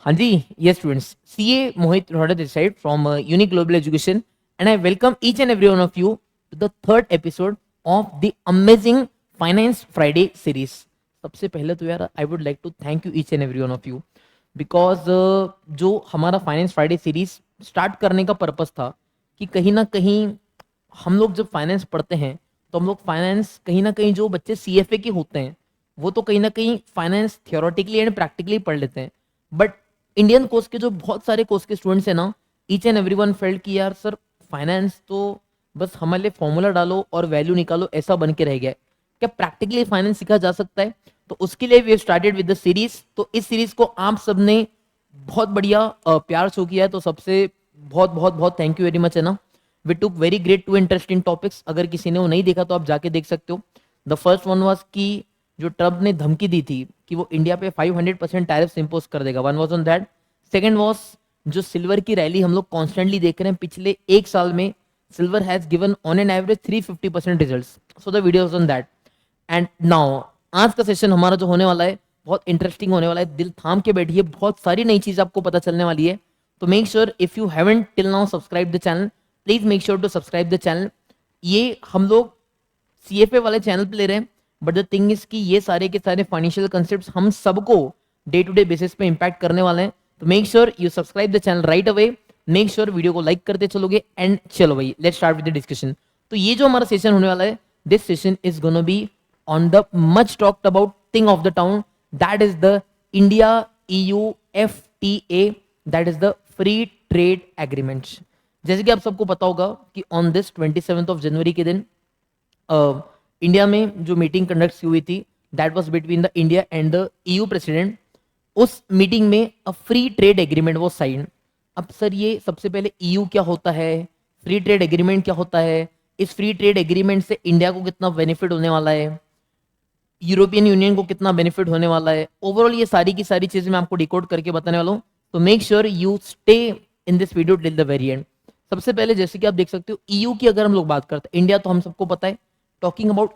हाँ जी, yes students. CA Mohit Rohde this side from Unique Global Education, and I welcome each and every one of you to the third episode of the amazing Finance Friday series. सबसे पहले तो यार I would like to thank you each and every one of you because जो हमारा finance Friday series start करने का purpose था कि कहीं ना कहीं हम लोग जब फाइनेंस पढ़ते हैं तो हम लोग फाइनेंस कहीं ना कहीं जो बच्चे CFA के होते हैं वो तो कहीं ना कहीं फाइनेंस थियोरेटिकली एंड प्रैक्टिकली पढ़ लेते हैं, बट इंडियन कोर्स के जो बहुत सारे कोर्स के स्टूडेंट्स हैं ना, ईच एंड एवरीवन फेल्ट कि यार सर फाइनेंस तो बस हमारे लिए फॉर्मूला डालो और वैल्यू निकालो ऐसा बन के रह गया है। क्या प्रैक्टिकली फाइनेंस सीखा जा सकता है? तो उसके लिए we started with the series. तो इस सीरीज को आप सबने बहुत बढ़िया प्यार शो किया है, तो सबसे बहुत बहुत बहुत थैंक यू वेरी मच, है ना। We took very great two interesting topics. अगर किसी ने वो नहीं देखा तो आप जाके देख सकते हो। द फर्स्ट वन वाज कि जो ट्रम्प ने धमकी दी थी कि वो इंडिया पे 500% टैरिफ्स इंपोज कर देगा, one was on that. Second was जो सिल्वर की रैली हम लोग कॉन्स्टेंटली देख रहे हैं पिछले एक साल में, silver has given on an average 350% results, so the video on that. And now आज का सेशन हमारा जो होने वाला है बहुत इंटरेस्टिंग होने वाला है। दिल थाम के बैठिए, बहुत सारी नई चीज आपको पता चलने वाली है। तो make sure if you haven't till now subscribe the channel, please make sure to subscribe the channel. ये हम लोग CFA वाले चैनल पे ले रहे हैं, बट द थिंग इज कि ये सारे के सारे फाइनेंशियल कंसेप्ट हम सबको डे टू डे बेसिस पे इंपैक्ट करने वाले हैं। तो make sure you subscribe the channel right away. Make sure video को लाइक करते चलोगे। एंड चलो भाई let's start with the discussion. तो ये जो हमारा सेशन होने वाला है, this session is gonna be on the much talked about thing of the town, that is the India EU FTA, that is the free trade agreements। जैसे कि आप सबको पता होगा कि on this 27th of January के दिन India में जो मीटिंग कंडक्ट हुई थी, that was between the India and the EU president. उस मीटिंग में अ फ्री ट्रेड एग्रीमेंट वो साइन। अब सर ये सबसे पहले EU क्या होता है, फ्री ट्रेड एग्रीमेंट क्या होता है, इस फ्री ट्रेड एग्रीमेंट से इंडिया को कितना बेनिफिट होने वाला है, यूरोपियन यूनियन को कितना बेनिफिट होने वाला है, ओवरऑल ये सारी की सारी चीजें मैं आपको डिकोड करके बताने वाला हूँ। तो make sure you stay in this video till the very and. सबसे पहले जैसे कि आप देख सकते हो EU की अगर हम लोग बात करते हैं, इंडिया तो हम सबको पता है। Talking about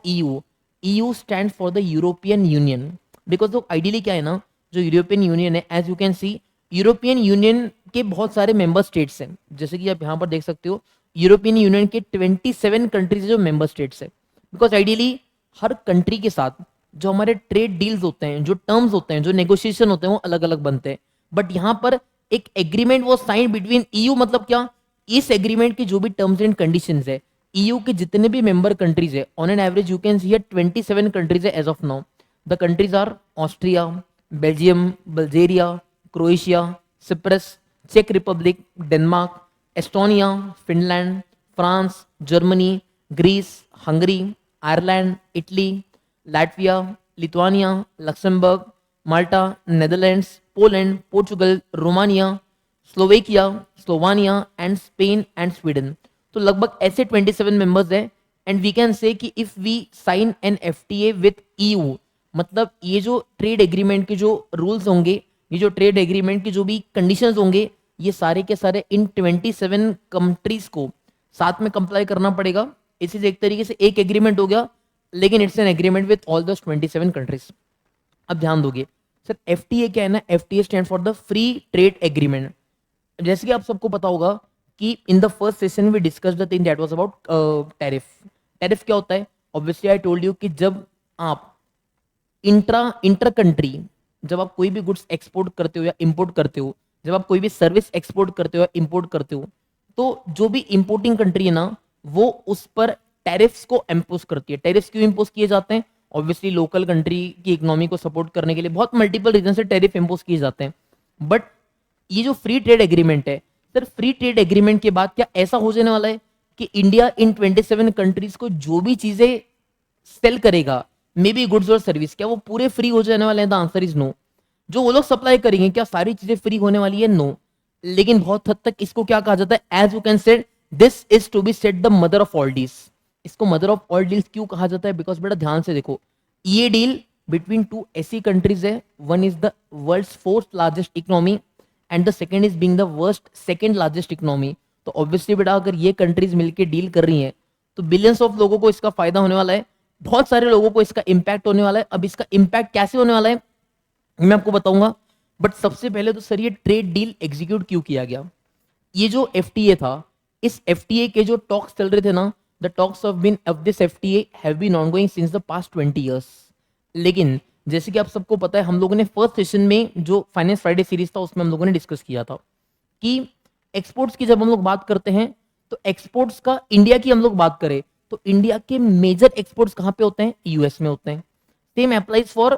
EU stand for the European Union. Because तो आइडियली क्या है ना, जो यूरोपियन यूनियन है, as you can see European Union के बहुत सारे मेंबर स्टेट्स हैं। जैसे कि आप यहाँ पर देख सकते हो यूरोपियन यूनियन के 27 कंट्रीज जो मेंबर स्टेट्स है। बिकॉज आइडियली हर कंट्री के साथ जो हमारे ट्रेड डील्स होते हैं, जो टर्म्स होते हैं, जो नेगोशिएशन होते हैं, वो अलग अलग बनते हैं। बट यहाँ पर एक एग्रीमेंट वो साइन बिटवीन EU, मतलब क्या, इस एग्रीमेंट की जो भी टर्म्स एंड कंडीशंस है, EU के जितने भी मेंबर कंट्रीज है, on an average you can see here 27 countries है as of now. The countries are Austria, Belgium, Bulgaria, Croatia, Cyprus, चेक Republic, Denmark, Estonia, Finland, France, Germany, Greece, Hungary, Ireland, Italy, Latvia, Lithuania, Luxembourg, Malta, Netherlands, Poland, Portugal, Romania, Slovakia, Slovenia and Spain and Sweden. तो लगभग ऐसे 27 members हैं। And we can say कि if we sign an FTA with EU, मतलब ये जो trade agreement के जो रूल्स होंगे, ये जो ट्रेड एग्रीमेंट की जो भी कंडीशंस होंगे, ये सारे के सारे इन 27 कंट्रीज को साथ में कंप्लाई करना पड़ेगा। इसी से एक तरीके से एक एग्रीमेंट हो गया, लेकिन it's an agreement with all the 27 countries. अब ध्यान दोगे सर, FTA क्या है ना, FTA stand for the free trade agreement. जैसे कि आप सबको पता होगा कि in the first session we discuss the thing that was about tariff. Tariff क्या होता है? ऑब्वियसली आई टोल्ड यू कि जब आप इंटर कंट्री, जब आप कोई भी गुड्स एक्सपोर्ट करते हो या इंपोर्ट करते हो, जब आप कोई भी सर्विस एक्सपोर्ट करते हो या इंपोर्ट करते हो, तो जो भी इंपोर्टिंग कंट्री है ना, वो उस पर टैरिफ्स को इम्पोज करती है। टैरिफ्स क्यों इम्पोज किए जाते हैं? ऑब्वियसली लोकल कंट्री की इकोनॉमी को सपोर्ट करने के लिए बहुत मल्टीपल रीजन से टैरिफ इम्पोज किए जाते हैं। बट ये जो फ्री ट्रेड एग्रीमेंट है सर, फ्री ट्रेड एग्रीमेंट के बाद क्या ऐसा हो जाने वाला है कि इंडिया इन 27 कंट्रीज को जो भी चीजें सेल करेगा, मे बी गुड्स और सर्विस, क्या वो पूरे फ्री हो जाने वाले हैं? The answer is no. जो वो लोग सप्लाई करेंगे क्या सारी चीजें फ्री होने वाली है? नो। लेकिन बहुत हद तक इसको क्या कहा जाता है, as you can say this is to be said the mother of all deals. इसको मदर ऑफ ऑल डील्स क्यों कहा जाता है? बिकॉज बेटा ध्यान से देखो, ये डील बिटवीन टू ऐसी कंट्रीज है, one is the world's fourth largest economy and the second is being the worst second largest economy. तो ऑब्वियसली बेटा अगर ये कंट्रीज मिलकर डील कर रही हैं तो बिलियंस ऑफ लोगों को इसका फायदा होने वाला है, बहुत सारे लोगों को इसका इंपैक्ट होने वाला है। अब इसका इंपैक्ट कैसे होने वाला है मैं आपको बताऊंगा। बट सबसे पहले तो सर ये ट्रेड डील एग्जीक्यूट क्यों किया गया? ये जो एफटीए था, इस एफटीए के जो टॉक्स चल रहे थे ना, the talks of this FTA have been ongoing since the past 20 years. लेकिन जैसे कि आप सबको पता है, हम लोगों ने फर्स्ट सेशन में जो फाइनेंस फ्राइडे सीरीज था उसमें हम लोगों ने डिस्कस किया था कि एक्सपोर्ट्स की जब हम लोग बात करते हैं तो एक्सपोर्ट्स का, इंडिया की हम लोग बात करें तो इंडिया के मेजर एक्सपोर्ट्स कहाँ पे होते हैं? यूएस में होते हैं। Same applies for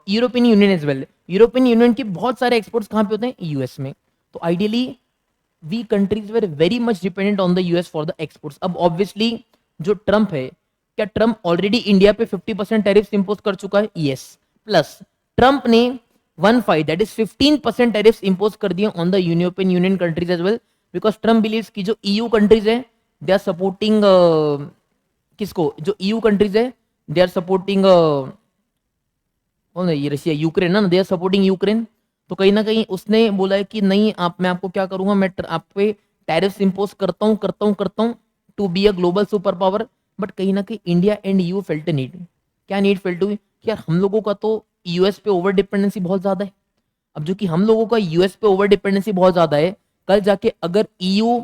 European Union as well. European Union के बहुत सारे एक्सपोर्ट्स कहाँ पे होते हैं? यूएस में। तो ideally we countries were very much dependent on the US for the exports. अब ऑब्वियसली जो ट्रम्प है, क्या ट्रम्प ऑलरेडी इंडिया पे 50% टैरिफ्स इंपोज कर चुका है? यस। प्लस ट्रम्प ने 15 दैट इज 15% टैरिफ्स इंपोज कर दिए on the European Union countries as well, because Trump believes की जो ईयू कंट्रीज है दे आर सपोर्टिंग किसको? जो ईयू कंट्रीज है दे आर सपोर्टिंग कौन है? ये रशिया, यूक्रेन ना, दे आर सपोर्टिंग यूक्रेन। तो कहीं ना कहीं उसने बोला है कि नहीं, मैं आपको क्या करूंगा, मैं आप पे टैरिफ्स इंपोज करता हूं to be a global super power. But कहीं ना कहीं India and EU felt need, क्या नीड फेल्ट हुई कि यार हम लोगों का तो यूएस पे ओवर डिपेंडेंसी बहुत ज्यादा है। अब जो कि हम लोगों का यूएस पे ओवर डिपेंडेंसी बहुत ज्यादा है, कल जाके अगर ईयू,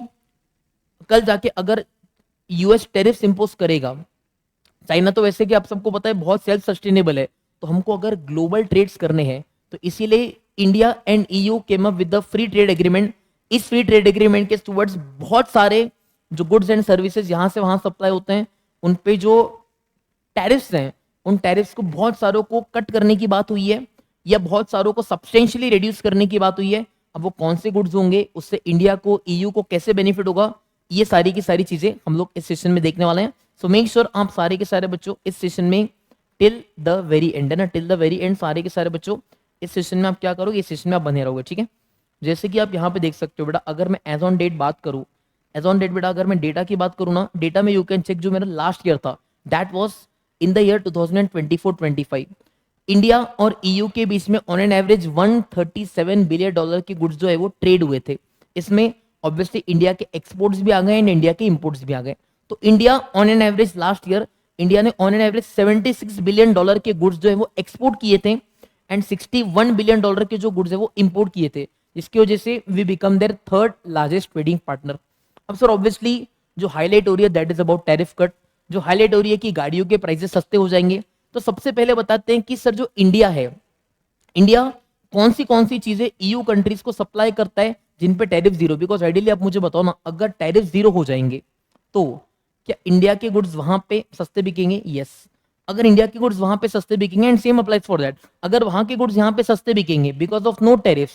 कल जाके अगर यूएस टैरिफ्स इंपोज करेगा, चाइना तो वैसे कि आप सबको पता है बहुत सेल्फ सस्टेनेबल है, तो हमको अगर ग्लोबल ट्रेड्स करने हैं तो इसीलिए India and EU came up with the free trade agreement. इस फ्री ट्रेड एग्रीमेंट के टुवर्ड्स बहुत सारे जो गुड्स एंड सर्विसेज यहाँ से वहां सप्लाई होते हैं, उन पे जो टैरिफ्स हैं, उन टैरिफ्स को बहुत सारों को कट करने की बात हुई है, या बहुत सारों को सब्सटेंशियली रिड्यूस करने की बात हुई है। अब वो कौन से गुड्स होंगे, उससे इंडिया को, ईयू को कैसे बेनिफिट होगा, ये सारी की सारी चीजें हम लोग इस सेशन में देखने वाले हैं। सो मेक श्योर आप सारे के सारे बच्चों इस सेशन में टिल द वेरी एंड, है ना, टिल द वेरी एंड सारे के सारे बच्चों इस सेशन में आप क्या करोगे, इस सेशन में आप बने रहोगे, ठीक है। जैसे कि आप यहाँ पे देख सकते हो बेटा, अगर मैं एज ऑन डेट बात करूँ, एज ऑन डेट बेटा अगर मैं डेटा की बात करूँ ना, डेटा में यू कैन चेक जो मेरा लास्ट ईयर था that was in the year 2024-25। India और ईयू के बीच में on an average 137 billion dollar के गुड्स जो है वो ट्रेड हुए थे। इसमें ऑब्वियसली इंडिया के एक्सपोर्ट्स भी आ गए एंड इंडिया के इंपोर्ट्स भी आ गए। तो India on an average last year, India ने on an average 76 billion dollar के गुड्स जो है वो एक्सपोर्ट किए थे एंड 61 बिलियन डॉलर के जो गुड्स है वो इंपोर्ट किए थे, जिसकी वजह से we become their third largest trading partner. अब सर ऑब्वियसली जो हाईलाइट हो रही है that is about tariff cut, जो हाईलाइट हो रही है कि गाड़ियों के प्राइसेस सस्ते हो जाएंगे। तो सबसे पहले बताते हैं कि सर जो इंडिया है, इंडिया कौन सी चीजें ईयू कंट्रीज को सप्लाई करता है जिन पे टैरिफ जीरो? बिकॉज आइडियली आप मुझे बताओ ना, अगर टैरिफ जीरो हो जाएंगे तो क्या इंडिया के गुड्स वहां पे सस्ते बिकेंगे? यस। अगर इंडिया के गुड्स वहां पे सस्ते बिकेंगे and same applies for that, अगर वहां के गुड्स यहाँ पे सस्ते बिकेंगे बिकॉज ऑफ नो टैरिफ्स,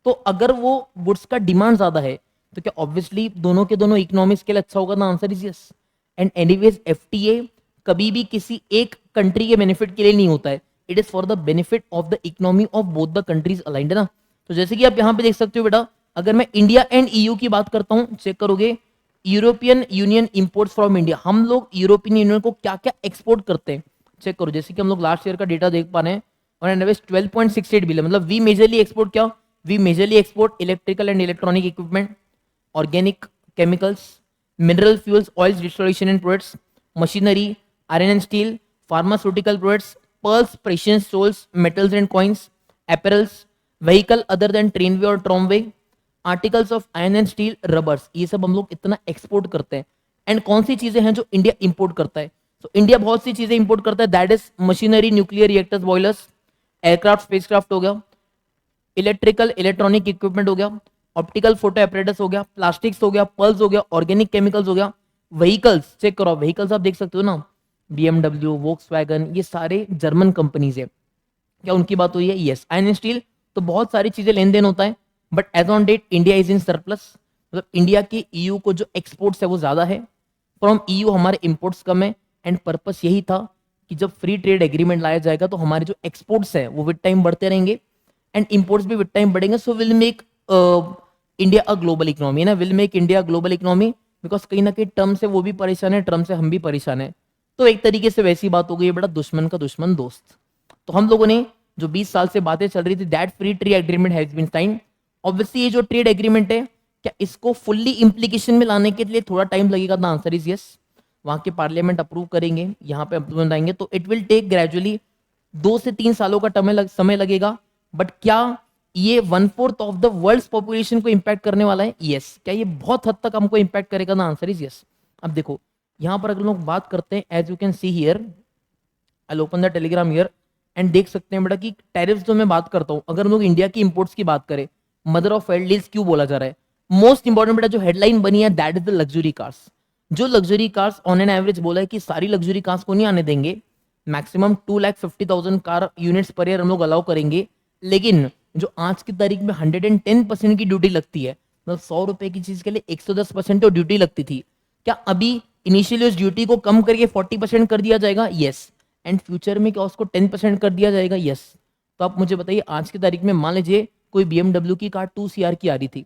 तो अगर वो गुड्स का डिमांड ज्यादा है तो क्या ऑब्वियसली दोनों के दोनों इकोनॉमिक्स के लिए अच्छा होगा ना? Answer is yes. And anyways FTA कभी भी किसी एक कंट्री के बेनिफिट के लिए नहीं होता है, it is for the benefit of the economy of both the countries aligned, है ना। तो जैसे कि आप यहाँ पे देख सकते हो बेटा, अगर मैं इंडिया एंड ईयू की बात करता हूँ, चेक करोगे European union imports from India, हम लोग यूरोपियन यूनियन को क्या क्या एक्सपोर्ट करते हैं चेक करो। जैसे कि हम लोग लास्ट ईयर का डेटा देख पा रहे हैं, ऑन एन एवरेज 12.68 बिलियन, मतलब वी मेजरली एक्सपोर्ट क्या, we majorly export electrical and electronic equipment, organic chemicals, mineral fuels, oils, distillation and products, machinery, iron and steel, pharmaceutical products, pearls, precious stones, metals and coins, apparels, vehicle other than trainway और tramway, articles of iron and steel, rubbers, ये सब हम लोग इतना export करते हैं। And कौन सी चीजें हैं जो इंडिया इंपोर्ट करता है? तो इंडिया बहुत सी चीजें इंपोर्ट करता है, that is machinery, nuclear reactors, boilers, aircraft, spacecraft हो गया, इलेक्ट्रिकल इलेक्ट्रॉनिक इक्विपमेंट हो गया, ऑप्टिकल फोटो एपरेटस हो गया, प्लास्टिक्स हो गया, पल्स हो गया, ऑर्गेनिक केमिकल्स हो गया, व्हीकल्स, चेक करो व्हीकल्स आप देख सकते हो ना, बीएमडब्ल्यू, वोक्सवैगन, ये सारे जर्मन कंपनीज है, क्या उनकी बात हुई है? यस। आयरन एंड स्टील, तो बहुत सारी चीजें लेन देन होता है, but as on date India is in surplus, मतलब इंडिया के ईयू को जो एक्सपोर्ट्स है वो ज्यादा है, फ्रॉम ईयू हमारे इंपोर्ट्स कम है। एंड पर्पस यही था कि जब फ्री ट्रेड एग्रीमेंट लाया जाएगा तो हमारे जो एक्सपोर्ट्स है वो विद टाइम बढ़ते रहेंगे एंड इंपोर्ट्स भी विद टाइम बढ़ेंगे, so will make India a global economy, ना, will make India global economy, because कहीं ना कहीं टर्म से वो भी परेशान है, टर्म से हम भी परेशान है। तो एक तरीके से वैसी बात हो गई है बेटा, दुश्मन का दुश्मन दोस्त। तो हम लोगों ने जो 20 साल से बातें चल रही थी, that free trade agreement has been signed. Obviously ये जो ट्रेड एग्रीमेंट है, क्या इसको फुल्ली इंप्लीकेशन में लाने के लिए थोड़ा टाइम लगेगा? The answer is yes. वहां के पार्लियामेंट अप्रूव करेंगे, यहाँ पे अप्रूव आएंगे, तो इट विल टेक ग्रेजुअली 2 से 3 सालों का समय लगेगा बट क्या ये 1/4 ऑफ द वर्ल्ड पॉपुलेशन को इंपैक्ट करने वाला है? यस। क्या ये बहुत हद तक हमको इंपैक्ट करेगा? The answer is yes. अब देखो यहाँ पर अगर लोग बात करते हैं, as you can see here, I open the Telegram here and देख सकते हैं बेटा कि टैरिफ्स जो मैं बात करता हूँ, अगर हम लोग इंडिया की इंपोर्ट्स की बात करें, मदर ऑफ ऑल डील्स क्यों बोला जा रहा है? मोस्ट इंपॉर्टेंट बेटा जो हेडलाइन बनी है, that is the luxury cars. जो luxury cars on an average बोला है कि सारी लग्जरी कार्स को नहीं आने देंगे, maximum 2,50,000 car units per year हम लोग अलाउ करेंगे, लेकिन जो आज की तारीख में 110% की ड्यूटी लगती है, मतलब 100 रुपए की चीज के लिए 110% तो ड्यूटी लगती थी, क्या अभी इनिशियली उस ड्यूटी को कम करके 40% कर दिया जाएगा? यस। एंड फ्यूचर में क्या उसको 10% कर दिया जाएगा? यस। तो आप मुझे बताइए, आज की तारीख में मान लीजिए कोई BMW की कार 2 CR की आ रही थी,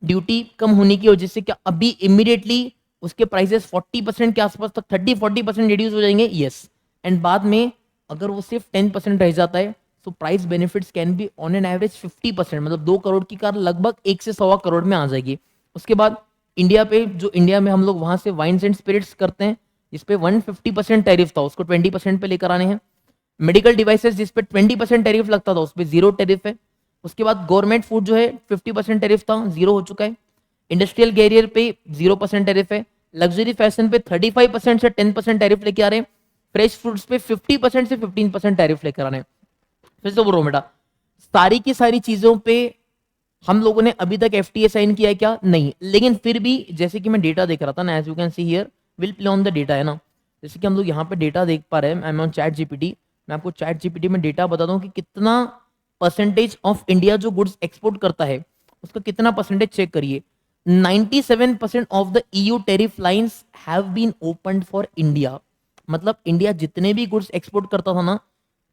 ड्यूटी कम होने की वजह से क्या अभी इमीडिएटली उसके प्राइसेस 40% के आसपास तक 30-40% रिड्यूस हो जाएंगे? यस। एंड बाद में अगर वो सिर्फ 10% रह जाता है, तो price benefits can be on an average 50%, मतलब 2 करोड़ की कार लगभग 1 से 1.25 करोड़ में आ जाएगी। उसके बाद इंडिया पे, जो इंडिया में हम लोग वहां से वाइन्स एंड स्पिरिट्स करते हैं, जिसपे 150% टैरिफ था, उसको 20% पे लेकर आने हैं। मेडिकल डिवाइसेस जिसपे 20% टैरिफ लगता था, उस पर 0 टैरिफ है। उसके बाद गवर्नमेंट फूड जो है 50% टैरिफ था, 0 हो चुका है। इंडस्ट्रियल कैरियर पे 0% टैरिफ है। लग्जरी फैशन पे 35% से 10% टैरिफ लेके आ रहे हैं। फ्रेश फ्रूट्स पे 50% से 15% टैरिफ लेकर आ रहे हैं। फिर से बोल रहा हूं बेटा, सारी की सारी चीजों पे हम लोगों ने अभी तक FTA साइन किया है क्या? नहीं। लेकिन फिर भी जैसे कि मैं डेटा देख रहा था ना, as you can see here, will play on the data, है ना। जैसे कि हम लोग यहाँ पे डेटा देख पा रहे हैं, I am on chat GPT. मैं आपको चैट जीपीटी में डेटा बताता हूँ कि कितना परसेंटेज ऑफ इंडिया जो गुड्स एक्सपोर्ट करता है, उसका कितना परसेंटेज चेक करिए। 97% of the EU tariff lines have been opened for India. मतलब इंडिया जितने भी गुड्स एक्सपोर्ट करता था ना,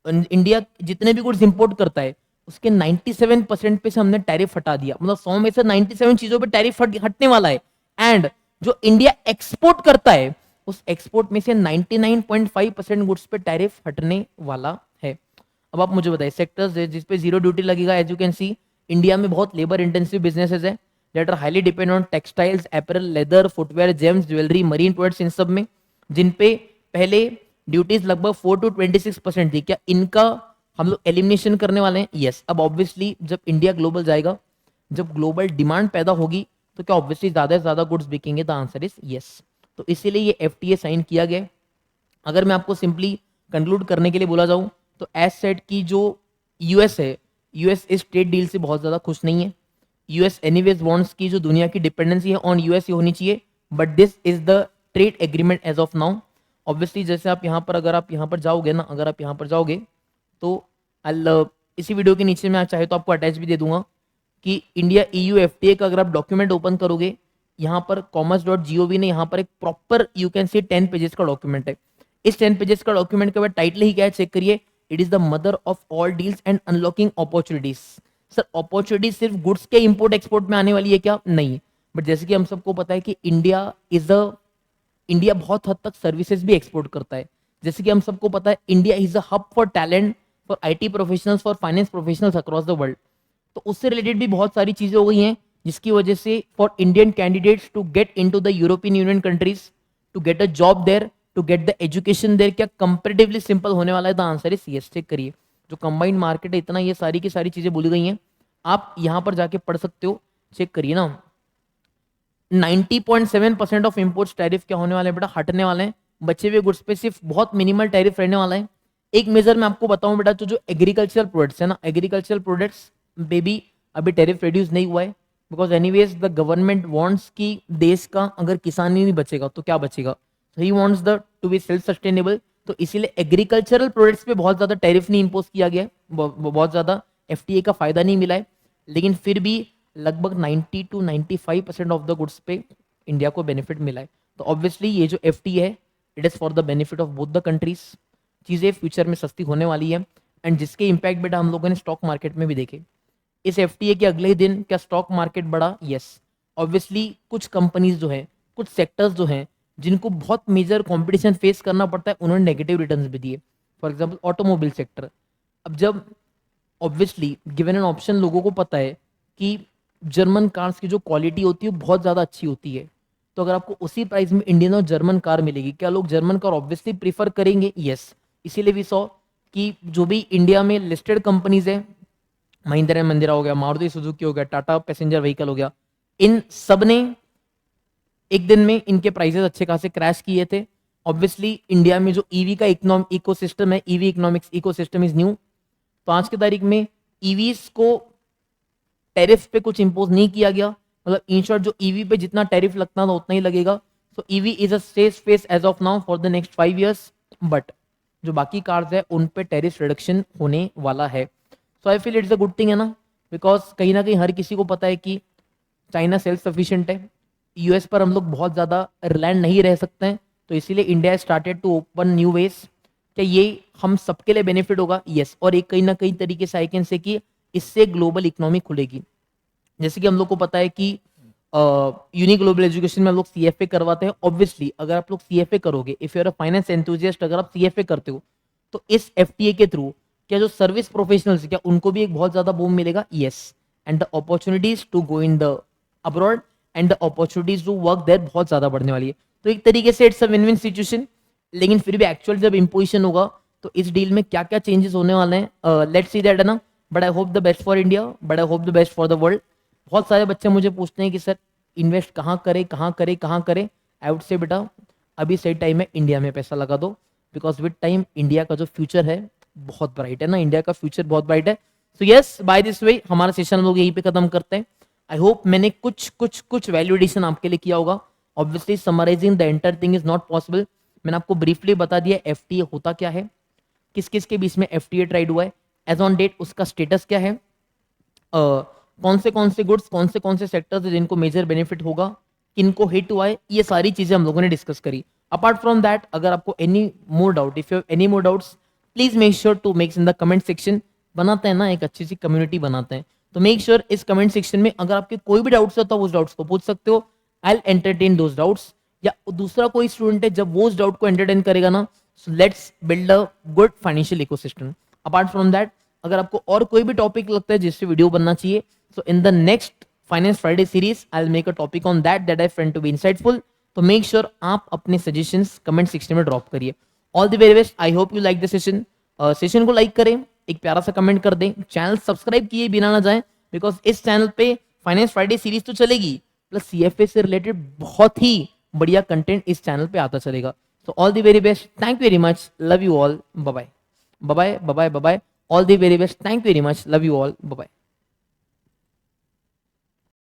इंडिया जितने भी गुड्स इंपोर्ट करता है, उसके 97% पे से हमने टैरिफ हटा दिया। मतलब 100 में से 97 चीजों पे टैरिफ हटने वाला है। एंड जो इंडिया एक्सपोर्ट करता है, उस एक्सपोर्ट में से 99.5% गुड्स पे टैरिफ हटने वाला है। अब आप मुझे बताइए, सेक्टर्स है जिसपे 0 ड्यूटी लगेगा। As you can see, India में बहुत लेबर इंटेंसिव बिजनेसेस है that are highly depend on textiles, apparel, leather, footwear, gems, jewellery, marine products, इन सब में, जिन पे पहले ड्यूटीज लगभग 4 to 26% थी। क्या इनका हम लोग एलिमिनेशन करने वाले हैं? यस। अब ऑब्वियसली जब इंडिया ग्लोबल जाएगा, जब ग्लोबल डिमांड पैदा होगी, तो क्या ऑब्वियसली ज्यादा से ज्यादा गुड्स बिकेंगे? The answer is yes. तो इसीलिए ये FTA साइन किया गया। अगर मैं आपको सिंपली कंक्लूड करने के लिए बोला जाऊं, तो एज सेट की जो यूएस है, यूएस इस ट्रेड डील से बहुत ज्यादा खुश नहीं है। यूएस एनीवेज वांट्स की जो दुनिया की डिपेंडेंसी है ऑन यूएस होनी चाहिए, but this is the trade agreement as of now. Obviously जैसे आप यहाँ पर, अगर आप यहाँ पर जाओगे ना, अगर आप यहाँ पर जाओगे तो इसी वीडियो के नीचे मैं चाहे तो आपको अटैच भी दे दूंगा कि इंडिया EU FTA का अगर आप डॉक्यूमेंट ओपन करोगे, यहाँ पर commerce.gov ने यहाँ पर एक proper you can C 10 pages का डॉक्यूमेंट है। इस 10 पेजेस का डॉक्यूमेंट के बाद टाइटल ही क्या है, चेक करिए, it is the mother of all deals and unlocking opportunities. Sir opportunities सिर्फ गुड्स के इंपोर्ट एक्सपोर्ट में आने वाली है क्या? नहीं। बट जैसे कि हम सबको पता है कि इंडिया बहुत हद तक सर्विसेज भी एक्सपोर्ट करता है। जैसे कि हम सबको पता है, India is a hub for talent, for IT professionals, for finance professionals across the world. तो उससे रिलेटेड भी बहुत सारी चीजें हो गई हैं, जिसकी वजह से for Indian candidates to get into the European Union countries, to get a job there, to get the education there, क्या कंपैरेटिवली सिंपल होने वाला है? The answer is yes. Check करिए, जो कंबाइंड मार्केट है, इतना ये सारी की सारी चीजें बोली गई हैं, आप यहां पर जाके पढ़ सकते हो। चेक करिए ना, 90.7% ऑफ इंपोर्ट्स टैरिफ क्या होने वाले हैं बेटा? हटने वाले हैं। बचे हुए गुड्स पे सिर्फ बहुत मिनिमल टैरिफ रहने वाला है। एक मेजर मैं आपको बताऊं बेटा, तो जो एग्रीकल्चर प्रोडक्ट्स है ना, एग्रीकल्चर प्रोडक्ट्स पे भी अभी टैरिफ रिड्यूस नहीं हुआ है, because anyways the government wants कि देश का अगर किसान ही नहीं बचेगा तो क्या बचेगा, तो he wants the to be self sustainable. तो इसीलिए एग्रीकल्चरल प्रोडक्ट्स पे बहुत ज्यादा टैरिफ नहीं इंपोज किया गया है, बहुत ज्यादा FTA का फायदा नहीं मिला है। लेकिन फिर भी लगभग 90 to 95% ऑफ द गुड्स पे इंडिया को बेनिफिट मिला है। तो ऑब्वियसली ये जो FTA है, it is for the benefit of both the countries. चीजें फ्यूचर में सस्ती होने वाली है, एंड जिसके इम्पैक्ट बेटा हम लोगों ने स्टॉक मार्केट में भी देखे। इस FTA के अगले ही दिन क्या स्टॉक मार्केट बढ़ा? यस। ऑब्वियसली कुछ कंपनीज जो है, कुछ सेक्टर्स जो हैं, जिनको बहुत मेजर कंपटीशन फेस करना पड़ता है, उन्होंने नेगेटिव रिटर्न्स भी दिए। For example automobile sector. अब जब ऑब्वियसली गिवन एन ऑप्शन, लोगों को पता है कि जर्मन कार्स की जो क्वालिटी होती है वो बहुत ज़्यादा अच्छी होती है, तो अगर आपको उसी प्राइस में इंडियन और जर्मन कार मिलेगी, क्या लोग जर्मन कार ऑब्वियसली प्रीफर करेंगे? यस। इसीलिए भी सो कि जो भी इंडिया में लिस्टेड कंपनीज है, महिंद्रा एंड महिंद्रा हो गया, मारुति सुजुकी हो गया, टाटा पैसेंजर व्हीकल हो गया, इन सब ने एक दिन में इनके प्राइसेस अच्छे खासे क्रैश किए थे। ऑब्वियसली इंडिया में जो ईवी का इकोसिस्टम है, EV economics ecosystem is new. तो आज की तारीख में ईवीज को टैरिफ पे कुछ इंपोज नहीं किया गया, मतलब इन शॉर्ट जो ईवी पे जितना टैरिफ लगता था उतना ही लगेगा। So EV is a safe space as of now for the next 5 years, but जो बाकी कार्स है उन पे टैरिफ रिडक्शन होने वाला है। So I feel it's a good thing है ना, बिकॉज कहीं ना कहीं हर किसी को पता है कि चाइना सेल्फ सफिशिएंट है, यूएस पर हम लोग बहुत ज़्यादा रिलायंट नहीं रह सकते हैं, तो इसीलिए India started to open new ways. क्या ये हम सबके लिए बेनिफिट होगा? यस। और एक कहीं ना कहीं तरीके से आई कैन से कि इससे ग्लोबल इकोनॉमी खुलेगी। जैसे कि हम लोग को पता है कि यूनिक ग्लोबल एजुकेशन में हम लोग सीएफए करवाते हैं। ऑब्वियसली अगर आप लोग सीएफए करोगे, if you are a finance enthusiast, अगर आप सीएफए करते हो तो इस एफटीए के थ्रू क्या जो सर्विस प्रोफेशनल्स क्या उनको भी एक बहुत ज्यादा बूम मिलेगा? Yes. And the opportunities to go in the abroad and the opportunities to work there बहुत ज्यादा बढ़ने वाली है। तो एक तरीके से it's a win win situation. लेकिन फिर भी एक्चुअल जब इम्पोजिशन होगा तो इस डील में क्या क्या चेंजेस होने वाले हैं, लेट्स सी दैट है ना। But I hope the best for India, but I hope the best for the world. बहुत सारे बच्चे मुझे पूछते हैं कि सर इन्वेस्ट कहाँ करें, कहाँ करें, कहाँ करें। आई वुड से बेटा अभी सही टाइम है, इंडिया में पैसा लगा दो, बिकॉज विद टाइम इंडिया का जो फ्यूचर है बहुत ब्राइट है ना, इंडिया का फ्यूचर बहुत ब्राइट है। So yes, by this way हमारा सेशन हम लोग यहीं पे खत्म करते हैं। आई होप मैंने कुछ कुछ कुछ वैल्यू एडिशन आपके लिए किया होगा। Obviously summarising the entire thing is not possible. मैंने आपको ब्रीफली बता दिया एफटीए होता क्या है, किस किस के बीच में एफटीए ट्राइड हुआ है, एज ऑन डेट उसका स्टेटस क्या है, कौन से गुड्स कौन से सेक्टर्स है जिनको मेजर बेनिफिट होगा, किनको हिट हुआ है, ये सारी चीजें हम लोगों ने डिस्कस करी। अपार्ट फ्रॉम दैट अगर आपको any more doubt, if you have any more doubts, please make sure to makes in the comment section. बनाते हैं ना एक अच्छी सी कम्युनिटी बनाते हैं, तो मेक श्योर इस कमेंट सेक्शन में अगर आपके कोई भी डाउट्स होता है उस डाउट्स को पूछ सकते हो। I will entertain those doubts. या दूसरा कोई स्टूडेंट है जब वो उस डाउट को एंटरटेन करेगा ना, so let's build a good financial ecosystem. Apart from that अगर आपको और कोई भी टॉपिक लगता है जिससे वीडियो बनना चाहिए, so in the next finance friday series I'll make a topic on that I find to be insightful। तो make sure आप अपने suggestions comment section में drop करिए। all the very best, I hope you like the session। Session को like करें, एक प्यारा सा कमेंट कर दें, चैनल सब्सक्राइब किए बिना ना जाएं, बिकॉज इस चैनल पे फाइनेंस फ्राइडे सीरीज तो चलेगी, प्लस सीएफए से रिलेटेड बहुत ही बढ़िया कंटेंट इस चैनल पे आता चलेगा। so all the very best, thank you very much, love you all, bye bye, bye bye, bye bye, bye bye, all the very best, thank you very much, love you all, bye bye।